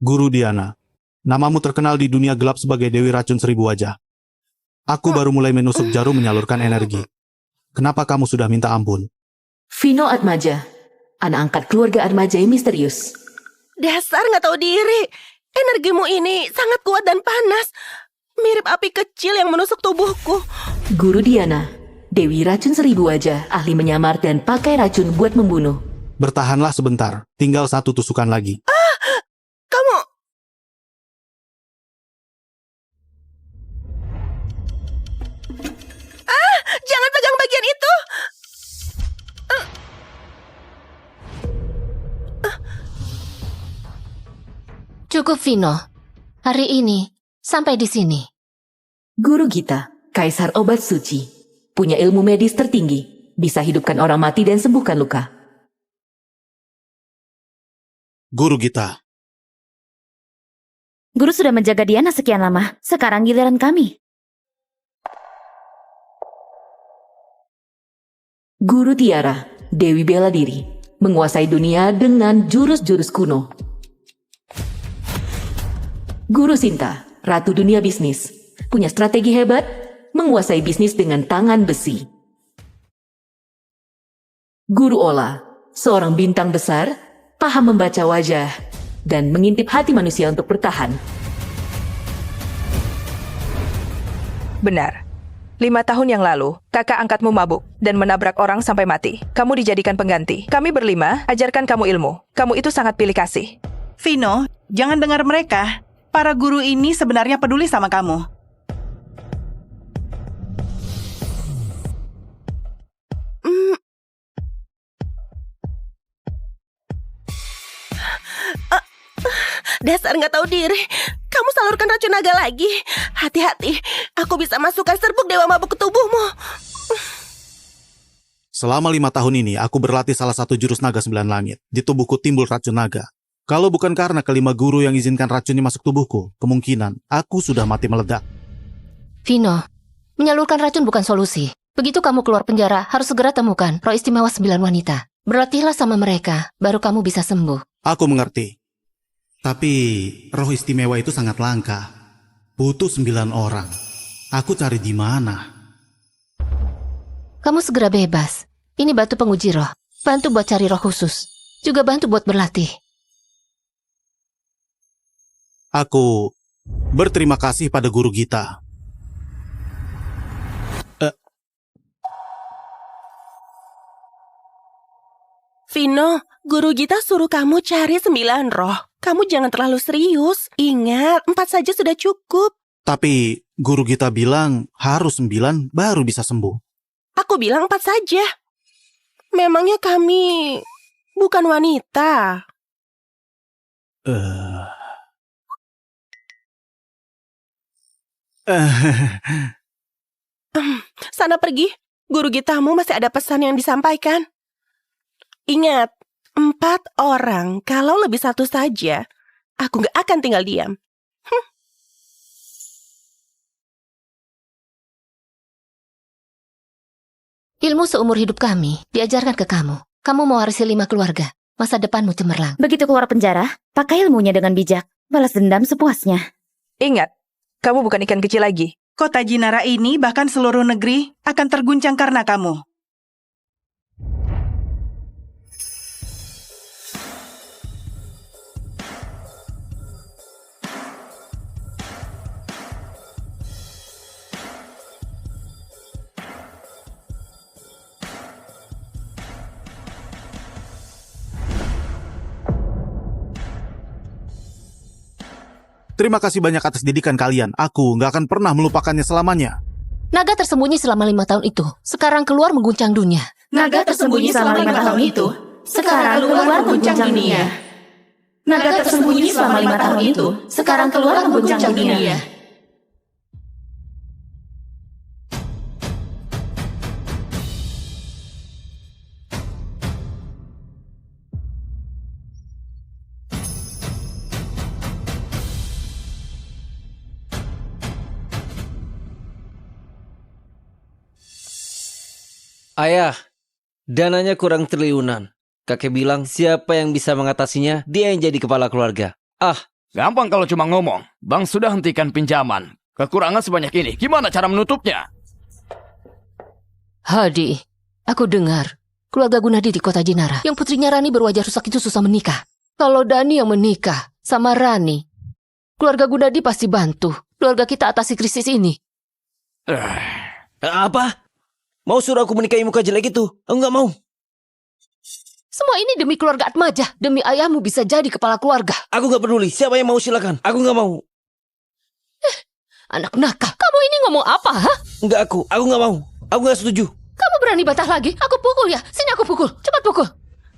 Guru Diana, namamu terkenal di dunia gelap sebagai Dewi Racun Seribu Wajah. Aku baru mulai menusuk jarum menyalurkan energi. Kenapa kamu sudah minta ampun? Vino Atmaja, anak angkat keluarga Atmaja yang misterius. Dasar nggak tahu diri. Energimu ini sangat kuat dan panas. Mirip api kecil yang menusuk tubuhku. Guru Diana, Dewi Racun Seribu Wajah, ahli menyamar dan pakai racun buat membunuh. Bertahanlah sebentar, tinggal satu tusukan lagi. Kamu... Jangan pegang bagian itu. Cukup, Vino. Hari ini, sampai di sini. Guru Gita, kaisar obat suci, punya ilmu medis tertinggi, bisa hidupkan orang mati dan sembuhkan luka. Guru Gita, Guru sudah menjaga Diana sekian lama, sekarang giliran kami. Guru Tiara, Dewi Bela Diri, menguasai dunia dengan jurus-jurus kuno. Guru Sinta, Ratu Dunia Bisnis, punya strategi hebat, menguasai bisnis dengan tangan besi. Guru Ola, seorang bintang besar, paham membaca wajah, dan mengintip hati manusia untuk bertahan. Benar. 5 tahun yang lalu, kakak angkatmu mabuk dan menabrak orang sampai mati. Kamu dijadikan pengganti. Kami berlima, ajarkan kamu ilmu. Kamu itu sangat pilih kasih. Vino, jangan dengar mereka. Para guru ini sebenarnya peduli sama kamu. Dasar nggak tahu diri. Kamu salurkan racun naga lagi. Hati-hati, aku bisa masukkan serbuk dewa mabuk ke tubuhmu. selama 5 tahun ini aku berlatih salah satu jurus naga 9 langit. Di tubuhku timbul racun naga. Kalau bukan karena kelima guru yang izinkan racun ini masuk tubuhku, kemungkinan aku sudah mati meledak. Vino, menyalurkan racun bukan solusi. Begitu kamu keluar penjara, harus segera temukan roh istimewa 9 wanita. Berlatihlah sama mereka, baru kamu bisa sembuh. Aku mengerti. Tapi roh istimewa itu sangat langka. Butuh 9 orang. Aku cari di mana? Kamu segera bebas. Ini batu penguji roh. Bantu buat cari roh khusus. Juga bantu buat berlatih. Aku berterima kasih pada guru Gita. Vino, guru Gita suruh kamu cari 9 roh. Kamu jangan terlalu serius. Ingat, 4 saja sudah cukup. Tapi guru Gita bilang harus 9 baru bisa sembuh. Aku bilang 4 saja. Memangnya kami bukan wanita. Sana pergi. Guru Gitamu masih ada pesan yang disampaikan. Ingat, 4 orang. Kalau lebih 1 saja, aku gak akan tinggal diam. Ilmu seumur hidup kami diajarkan ke kamu. Kamu mewarisi 5 keluarga. Masa depanmu cemerlang. Begitu keluar penjara, pakai ilmunya dengan bijak. Balas dendam sepuasnya. Ingat, kamu bukan ikan kecil lagi. Kota Jinara ini bahkan seluruh negeri akan terguncang karena kamu. Terima kasih banyak atas didikan kalian. Aku nggak akan pernah melupakannya selamanya. Naga tersembunyi selama 5 tahun itu. Sekarang keluar mengguncang dunia. Naga tersembunyi selama 5 tahun itu, sekarang keluar mengguncang dunia. Naga tersembunyi selama 5 tahun itu, sekarang keluar mengguncang dunia. Ayah, dananya kurang triliunan. Kakek bilang siapa yang bisa mengatasinya, dia yang jadi kepala keluarga. Ah, Gampang kalau cuma ngomong. Bank sudah hentikan pinjaman. Kekurangan sebanyak ini. Gimana cara menutupnya? Hadi, aku dengar keluarga Gunadi di kota Jinara yang putrinya Rani berwajah rusak itu susah menikah. Kalau Dani yang menikah sama Rani, keluarga Gunadi pasti bantu keluarga kita atasi krisis ini. Apa? Mau suruh aku menikahi muka jelek itu? Aku nggak mau. Semua ini demi keluarga Atmaja, demi ayahmu bisa jadi kepala keluarga. Aku nggak peduli. Siapa yang mau silakan. Aku nggak mau. Anak nakal, kamu ini ngomong apa, ha? Nggak aku. Aku nggak mau. Aku nggak setuju. Kamu berani bantah lagi? Aku pukul ya. Sini aku pukul. Cepat pukul.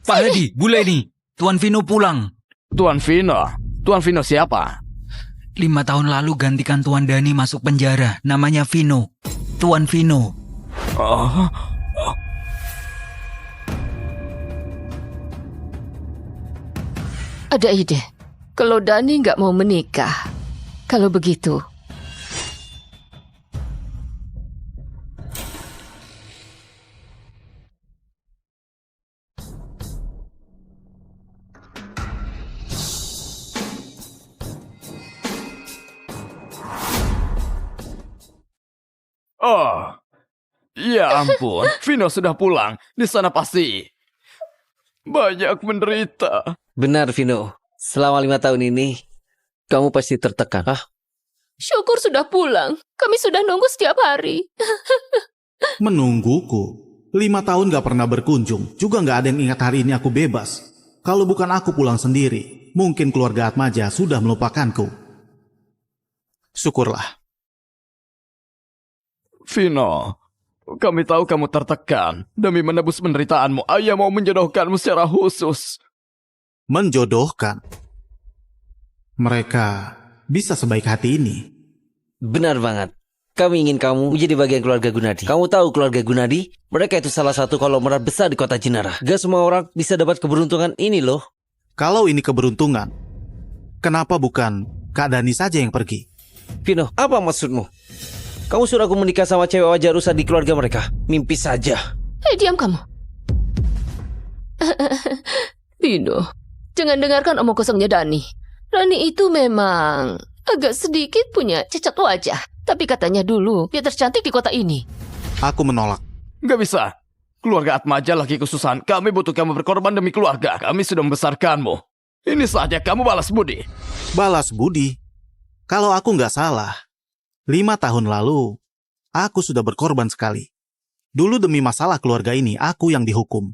Pak Hadi, Bu Leni, Tuan Vino pulang. Tuan Vino? Tuan Vino siapa? 5 tahun lalu gantikan Tuan Dani masuk penjara. Namanya Vino. Tuan Vino. Oh. Ada ide. Kalau Dani nggak mau menikah, kalau begitu, Oh. Ya ampun, Vino sudah pulang. Di sana pasti banyak menderita. Benar, Vino. Selama 5 tahun ini, kamu pasti tertekan. Hah? syukur sudah pulang. Kami sudah nunggu setiap hari. Menungguku? 5 tahun gak pernah berkunjung. Juga gak ada yang ingat hari ini aku bebas. Kalau bukan aku pulang sendiri, mungkin keluarga Atmaja sudah melupakanku. Syukurlah. Vino, kami tahu kamu tertekan. Demi menebus penderitaanmu, ayah mau menjodohkanmu secara khusus. Menjodohkan? Mereka bisa sebaik hati ini? Benar banget. Kami ingin kamu menjadi bagian keluarga Gunadi. Kamu tahu keluarga Gunadi? Mereka itu salah satu konglomerat besar di kota Jinara. Gak semua orang bisa dapat keberuntungan ini loh. Kalau ini keberuntungan, kenapa bukan Kak Dani saja yang pergi? Vino, apa maksudmu? Kamu suruh aku menikah sama cewek wajah rusak di keluarga mereka? Mimpi saja. Hei, diam kamu. Vino, jangan dengarkan omong kosongnya Dani. Rani itu memang agak sedikit punya cacat wajah. Tapi katanya dulu dia tercantik di kota ini. Aku menolak. Gak bisa. Keluarga Atmaja lagi kesusahan. Kami butuh kamu berkorban demi keluarga. Kami sudah membesarkanmu. Ini saja kamu balas budi. Balas budi? Kalau aku nggak salah, 5 tahun lalu, aku sudah berkorban sekali. Dulu demi masalah keluarga ini, aku yang dihukum.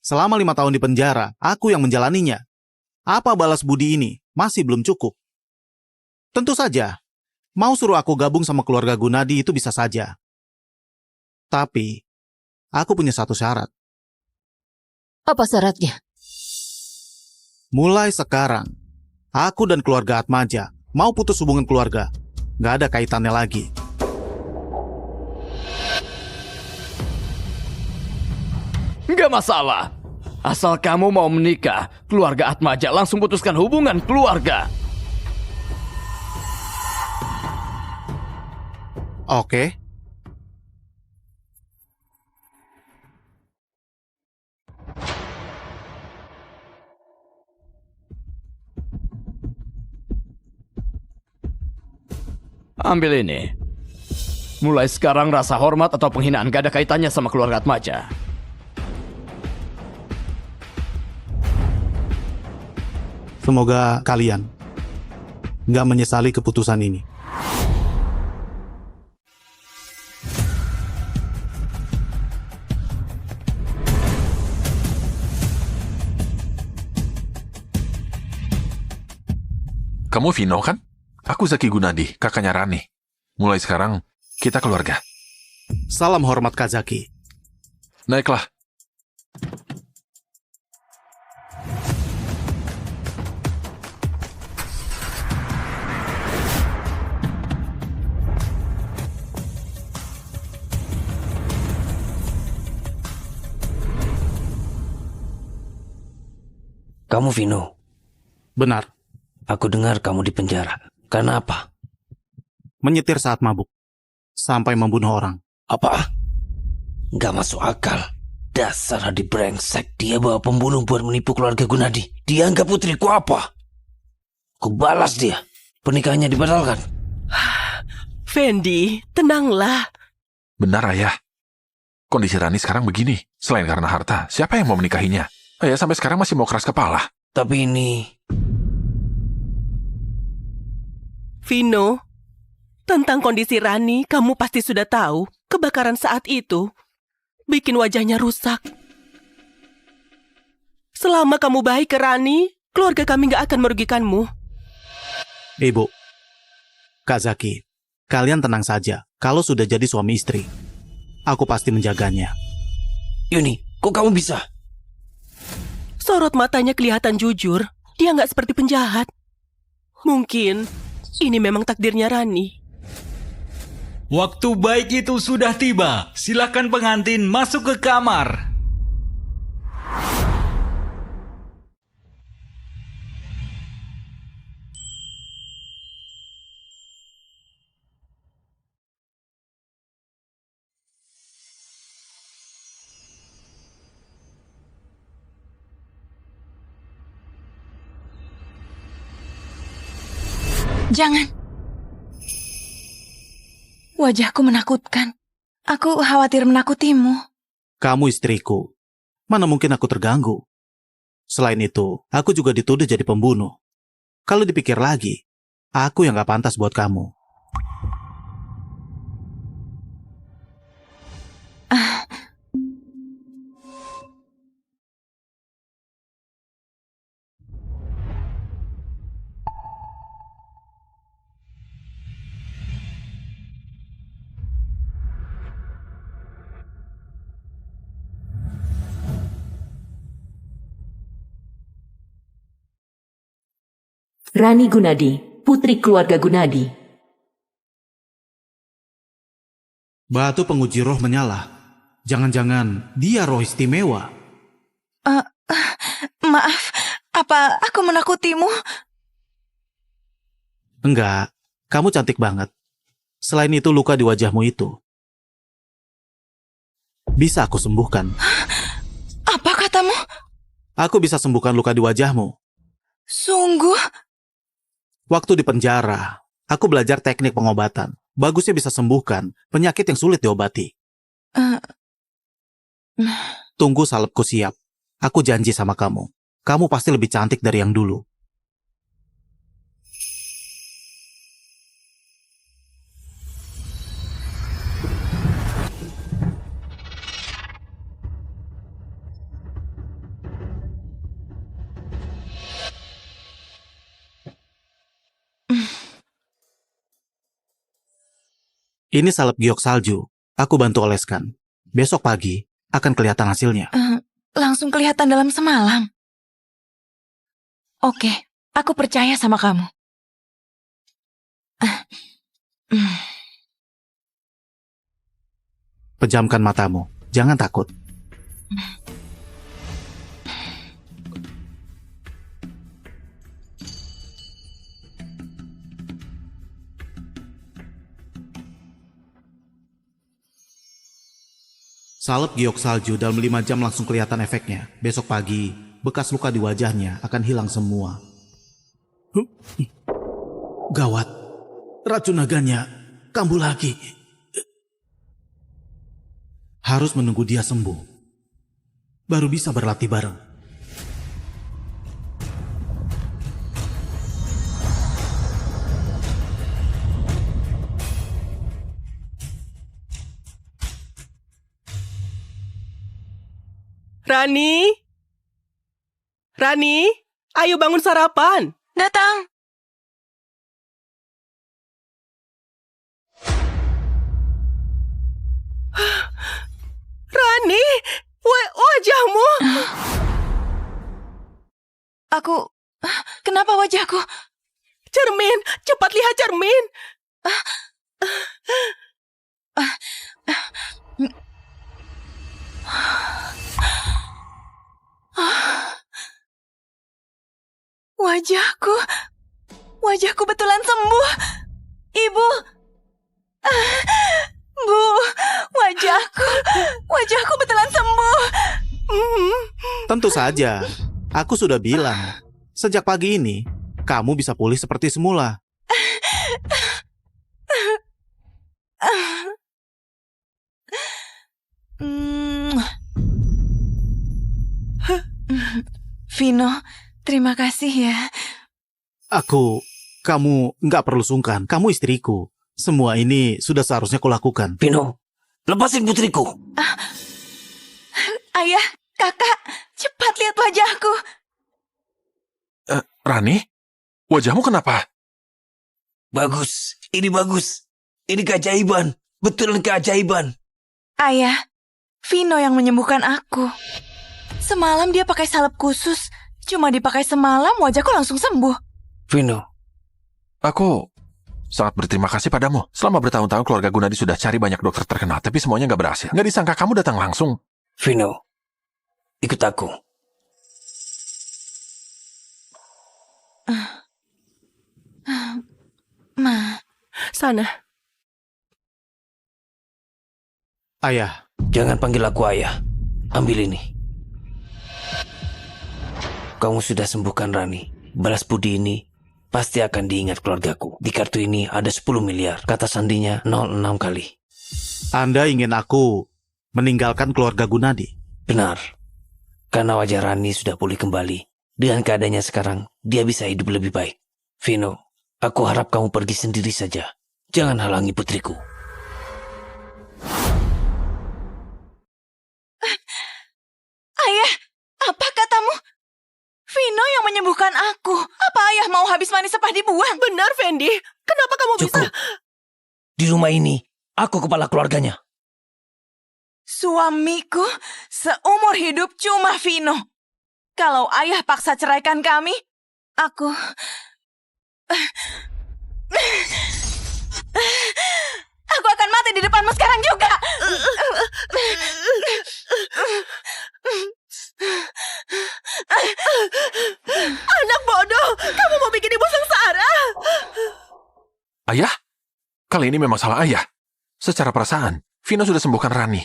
Selama 5 tahun di penjara, aku yang menjalaninya. Apa balas budi ini? Masih belum cukup. Tentu saja, mau suruh aku gabung sama keluarga Gunadi itu bisa saja. Tapi, aku punya satu syarat. Apa syaratnya? Mulai sekarang, aku dan keluarga Atmaja mau putus hubungan keluarga. Gak ada kaitannya lagi. Gak masalah. Asal kamu mau menikah, keluarga Atmaja langsung putuskan hubungan keluarga. Oke. Ambil ini. Mulai sekarang rasa hormat atau penghinaan gak ada kaitannya sama keluarga Atmaja. Semoga kalian gak menyesali keputusan ini. Kamu Vino kan? Aku Zaki Gunadi, kakaknya Rani. Mulai sekarang, kita keluarga. Salam hormat Kak Zaki. Naiklah. Kamu Vino. Benar. Aku dengar kamu di penjara. Karena apa? Menyetir saat mabuk. Sampai membunuh orang. Apa? Gak masuk akal. Dasar Hadi brengsek. Dia bawa pembunuh buat menipu keluarga Gunadi. Dia anggap putriku apa? Kubalas dia. Pernikahannya dibatalkan. Fendi, tenanglah. Benar, Ayah. Kondisi Rani sekarang begini. Selain karena harta, siapa yang mau menikahinya? Ayah sampai sekarang masih mau keras kepala. Tapi ini... Vino, tentang kondisi Rani, kamu pasti sudah tahu. Kebakaran saat itu bikin wajahnya rusak. Selama kamu baik ke Rani, keluarga kami gak akan merugikanmu. Ibu, Kak Zaki, kalian tenang saja. Kalau sudah jadi suami istri, aku pasti menjaganya. Yuni, kok kamu bisa? Sorot matanya kelihatan jujur. Dia gak seperti penjahat. Mungkin ini memang takdirnya Rani. Waktu baik itu sudah tiba. Silakan pengantin masuk ke kamar. Jangan. Wajahku menakutkan. Aku khawatir menakutimu. Kamu istriku. Mana mungkin aku terganggu? Selain itu, aku juga dituduh jadi pembunuh. Kalau dipikir lagi, aku yang gak pantas buat kamu. Rani Gunadi, putri keluarga Gunadi. Batu penguji roh menyala. Jangan-jangan dia roh istimewa. Maaf, apa aku menakutimu? Enggak, kamu cantik banget. Selain itu luka di wajahmu itu bisa aku sembuhkan. Apa katamu? Aku bisa sembuhkan luka di wajahmu. Sungguh? Waktu di penjara, aku belajar teknik pengobatan. Bagusnya bisa sembuhkan penyakit yang sulit diobati. Tunggu salepku siap. Aku janji sama kamu. Kamu pasti lebih cantik dari yang dulu. Ini salep giok salju. Aku bantu oleskan. Besok pagi akan kelihatan hasilnya. Langsung kelihatan dalam semalam. Oke, aku percaya sama kamu. Pejamkan matamu. Jangan takut. Salep giok salju dalam 5 jam langsung kelihatan efeknya. Besok pagi, bekas luka di wajahnya akan hilang semua. Gawat, racun naganya kambuh lagi. Harus menunggu dia sembuh. Baru bisa berlatih bareng. Rani? Rani, ayo bangun sarapan. Datang. Rani, wajahmu. Kenapa wajahku? Cermin, cepat lihat cermin. Wajahku betulan sembuh. Ibu. Bu, wajahku betulan sembuh. Tentu saja, aku sudah bilang. Sejak pagi ini, kamu bisa pulih seperti semula. Vino, terima kasih ya. Kamu nggak perlu sungkan. Kamu istriku. Semua ini sudah seharusnya kulakukan. Vino, lepasin putriku. Ayah, kakak, cepat lihat wajahku. Rani? Wajahmu kenapa? Bagus, ini bagus. Ini keajaiban, betulan keajaiban. Ayah, Vino yang menyembuhkan aku. Semalam dia pakai salep khusus. Cuma dipakai semalam, wajahku langsung sembuh. Vino, Aku sangat berterima kasih padamu. Selama bertahun-tahun keluarga Gunadi sudah cari banyak dokter terkenal, tapi semuanya nggak berhasil. Nggak disangka kamu datang langsung. Vino, ikut aku. Ma. Sana. Ayah. Jangan panggil aku ayah. Ambil ini. Kamu sudah sembuhkan Rani. Balas budi ini pasti akan diingat keluargaku. Di kartu ini ada 10 miliar. Kata sandinya 06 kali. Anda ingin aku meninggalkan keluarga Gunadi? Benar. Karena wajah Rani sudah pulih kembali. Dengan keadaannya sekarang, dia bisa hidup lebih baik. Vino, aku harap kamu pergi sendiri saja. Jangan halangi putriku. Ayah, apa katamu? Vino yang menyembuhkan aku. Apa ayah mau habis manis sepah dibuang? Benar, Fendi. Kenapa kamu bisa? Cukup. Di rumah ini, aku kepala keluarganya. Suamiku seumur hidup cuma Vino. Kalau ayah paksa ceraikan kami, aku akan mati di depanmu sekarang juga. Anak bodoh, kamu mau bikin ibu sengsara. Ayah? Kali ini memang salah ayah. Secara perasaan, Vino sudah sembuhkan Rani.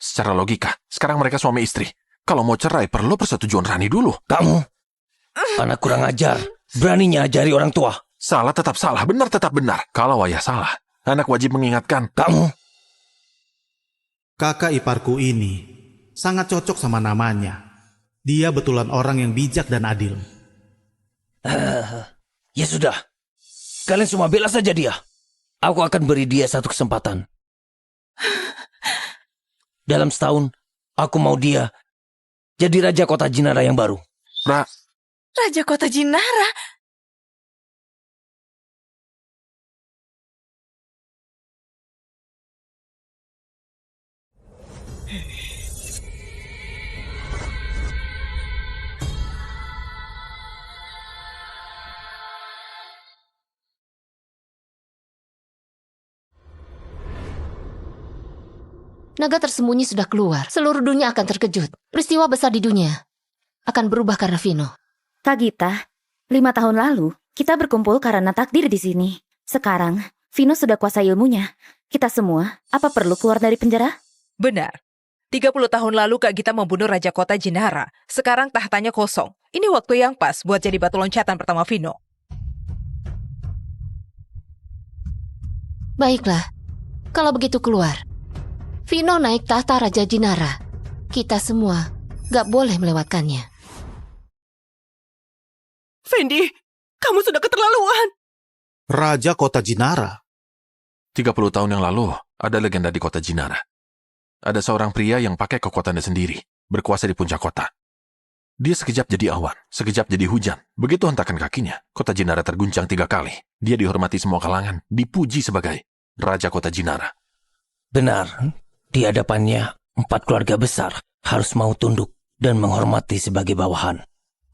Secara logika, sekarang mereka suami istri. Kalau mau cerai, perlu persetujuan Rani dulu. Kamu, anak kurang ajar. Beraninya ajari orang tua. Salah tetap salah, benar tetap benar. Kalau ayah salah, anak wajib mengingatkan. Kamu. Kakak iparku ini sangat cocok sama namanya. Dia betulan orang yang bijak dan adil. Ya sudah. Kalian semua bela saja dia. Aku akan beri dia satu kesempatan. Dalam setahun, aku mau dia jadi Raja Kota Jinara yang baru. Raja Kota Jinara? Naga tersembunyi sudah keluar. Seluruh dunia akan terkejut. Peristiwa besar di dunia akan berubah karena Vino. Kak Gita, 5 tahun lalu kita berkumpul karena takdir di sini. Sekarang Vino sudah kuasai ilmunya. Kita semua, apa perlu keluar dari penjara? Benar. 30 tahun lalu Kak Gita membunuh Raja Kota Jinara. Sekarang tahtanya kosong. Ini waktu yang pas buat jadi batu loncatan pertama Vino. Baiklah, kalau begitu keluar. Vino naik tahta Raja Jinara. Kita semua gak boleh melewatkannya. Fendi, kamu sudah keterlaluan. Raja Kota Jinara? 30 tahun yang lalu, ada legenda di kota Jinara. Ada seorang pria yang pakai kekuatannya sendiri, berkuasa di puncak kota. Dia sekejap jadi awan, sekejap jadi hujan. Begitu hentakan kakinya, kota Jinara terguncang 3 kali. Dia dihormati semua kalangan, dipuji sebagai Raja Kota Jinara. Benar. Di hadapannya, 4 keluarga besar harus mau tunduk dan menghormati sebagai bawahan.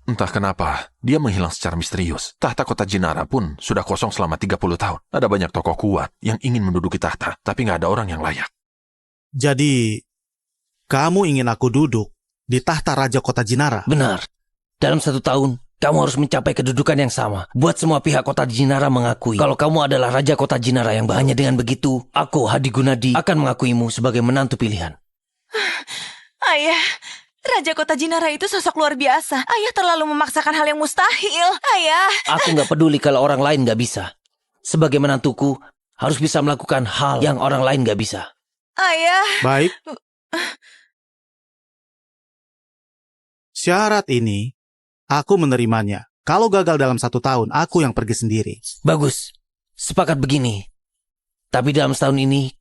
Entah kenapa, dia menghilang secara misterius. Tahta kota Jinara pun sudah kosong selama 30 tahun. Ada banyak tokoh kuat yang ingin menduduki tahta, tapi nggak ada orang yang layak. Jadi, kamu ingin aku duduk di tahta Raja Kota Jinara? Benar. Dalam 1 tahun, kamu harus mencapai kedudukan yang sama. Buat semua pihak kota Jinara mengakui kalau kamu adalah Raja Kota Jinara yang baik. Hanya dengan begitu, aku, Hadi Gunadi, akan mengakuimu sebagai menantu pilihan. Ayah, Raja Kota Jinara itu sosok luar biasa. Ayah terlalu memaksakan hal yang mustahil. Ayah. Aku nggak peduli kalau orang lain nggak bisa. Sebagai menantuku, harus bisa melakukan hal yang orang lain nggak bisa. Ayah. Baik. Syarat ini, aku menerimanya. Kalau gagal dalam 1 tahun, aku yang pergi sendiri. Bagus. Sepakat begini. Tapi dalam setahun ini,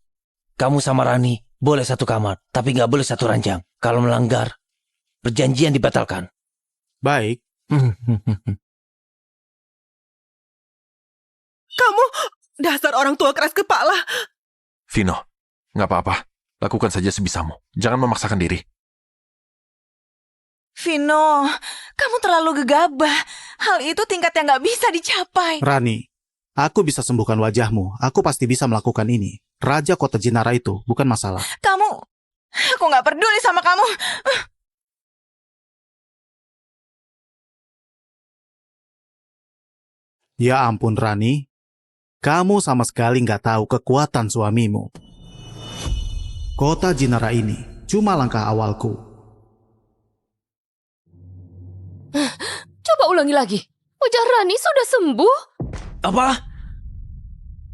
kamu sama Rani boleh satu kamar, tapi nggak boleh satu ranjang. Kalau melanggar, perjanjian dibatalkan. Baik. Kamu dasar orang tua keras kepala. Vino, nggak apa-apa. Lakukan saja sebisamu. Jangan memaksakan diri. Vino, kamu terlalu gegabah. Hal itu tingkat yang nggak bisa dicapai. Rani, aku bisa sembuhkan wajahmu. Aku pasti bisa melakukan ini. Raja Kota Jinara itu bukan masalah. Aku nggak peduli sama kamu. Ya ampun Rani, kamu sama sekali nggak tahu kekuatan suamimu. Kota Jinara ini cuma langkah awalku. Coba ulangi lagi. Wajah Rani sudah sembuh. Apa?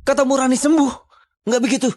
Katamu Rani sembuh? Nggak begitu.